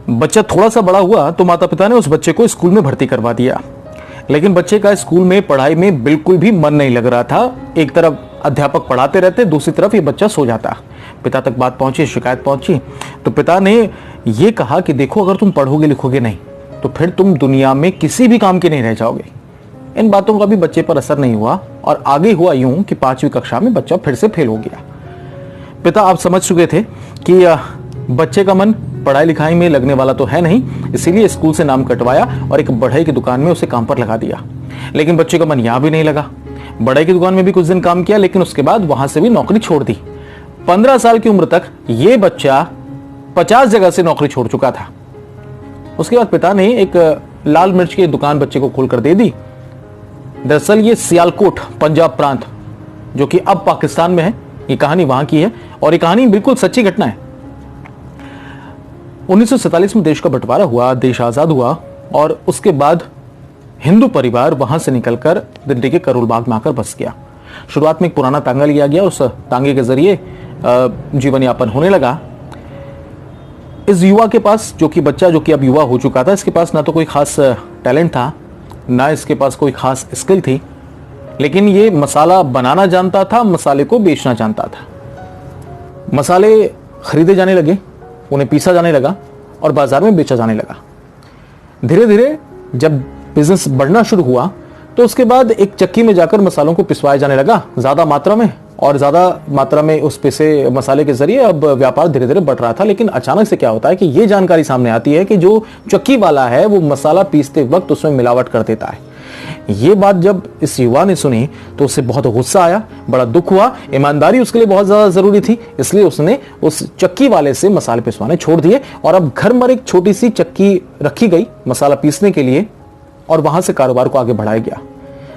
बच्चा थोड़ा सा बड़ा हुआ तो माता पिता ने उस बच्चे को स्कूल में भर्ती करवा दिया, लेकिन बच्चे का स्कूल में पढ़ाई में बिल्कुल भी मन नहीं लग रहा था। एक तरफ अध्यापक पढ़ाते रहते, दूसरी तरफ ये बच्चा सो जाता। पिता तक बात पहुंची, शिकायत पहुंची, तो पिता ने ये कहा कि देखो, अगर तुम पढ़ोगे लिखोगे नहीं तो फिर तुम दुनिया में किसी भी काम के नहीं रह जाओगे। इन बातों का भी बच्चे पर असर नहीं हुआ और आगे हुआ यूं कि 5वीं कक्षा में बच्चा फिर से फेल हो गया। पिता आप समझ चुके थे कि बच्चे का मन पढ़ाई लिखाई में लगने वाला तो है नहीं, इसीलिए स्कूल से नाम कटवाया और एक बढ़ई की दुकान में उसे काम पर लगा दिया। लेकिन बच्चे का मन यहां भी नहीं लगा। बढ़ई की दुकान में भी कुछ दिन काम किया, लेकिन उसके बाद वहां से भी नौकरी छोड़ दी। 15 साल की उम्र तक ये बच्चा 50 जगह से नौकरी छोड़ चुका था। उसके बाद पिता ने एक लाल मिर्च की दुकान बच्चे को खोलकर दे दी। दरअसल ये सियालकोट पंजाब प्रांत, जो कि अब पाकिस्तान में है, ये कहानी वहां की है और ये कहानी बिल्कुल सच्ची घटना है। 1947 में देश का बंटवारा हुआ, देश आजाद हुआ और उसके बाद हिंदू परिवार वहां से निकलकर दिल्ली के करोल बाग में आकर बस गया। शुरुआत में एक पुराना तांगा लिया गया, उस तांगे के जरिए जीवन यापन होने लगा। इस युवा के पास, जो कि बच्चा जो कि अब युवा हो चुका था, इसके पास ना तो कोई खास टैलेंट था, ना इसके पास कोई खास स्किल थी, लेकिन ये मसाला बनाना जानता था, मसाले को बेचना जानता था। मसाले खरीदे जाने लगे, उन्हें पीसा जाने लगा और बाजार में बेचा जाने लगा। धीरे धीरे जब बिजनेस बढ़ना शुरू हुआ तो उसके बाद एक चक्की में जाकर मसालों को पिसवाया जाने लगा ज्यादा मात्रा में, और ज्यादा मात्रा में उस पिसे मसाले के जरिए अब व्यापार धीरे धीरे बढ़ रहा था। लेकिन अचानक से क्या होता है कि ये जानकारी सामने आती है कि जो चक्की वाला है वो मसाला पीसते वक्त उसमें मिलावट कर देता है। ये बात जब इस युवा ने सुनी तो उसे बहुत गुस्सा आया, बड़ा दुख हुआ। ईमानदारी उसके लिए बहुत ज्यादा जरूरी थी, इसलिए उसने उस चक्की वाले से मसाले पिसवाने छोड़ दिए और अब घर में एक छोटी सी चक्की रखी गई मसाला पीसने के लिए और वहां से कारोबार को आगे बढ़ाया गया।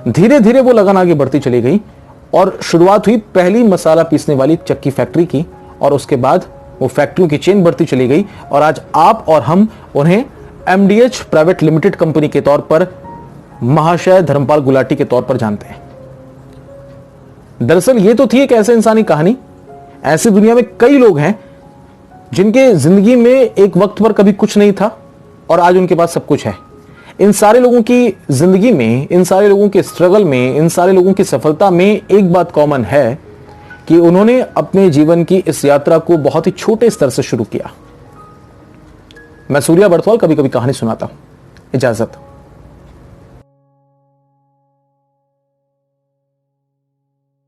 धीरे धीरे वो लगन आगे बढ़ती चली गई और शुरुआत हुई पहली मसाला पीसने वाली चक्की फैक्ट्री की, और उसके बाद वो फैक्ट्रियों की चेन बढ़ती चली गई और आज आप और हम उन्हें MDH प्राइवेट लिमिटेड कंपनी के तौर पर महाशय धर्मपाल गुलाटी के तौर पर जानते हैं। दरअसल ये तो थी एक ऐसे इंसानी कहानी। ऐसी दुनिया में कई लोग हैं जिनके जिंदगी में एक वक्त पर कभी कुछ नहीं था और आज उनके पास सब कुछ है। इन सारे लोगों की जिंदगी में, इन सारे लोगों के स्ट्रगल में, इन सारे लोगों की सफलता में एक बात कॉमन है कि उन्होंने अपने जीवन की इस यात्रा को बहुत ही छोटे स्तर से शुरू किया। मैं सूर्या बर्थवाल कभी कभी कहानी सुनाता हूं। इजाजत।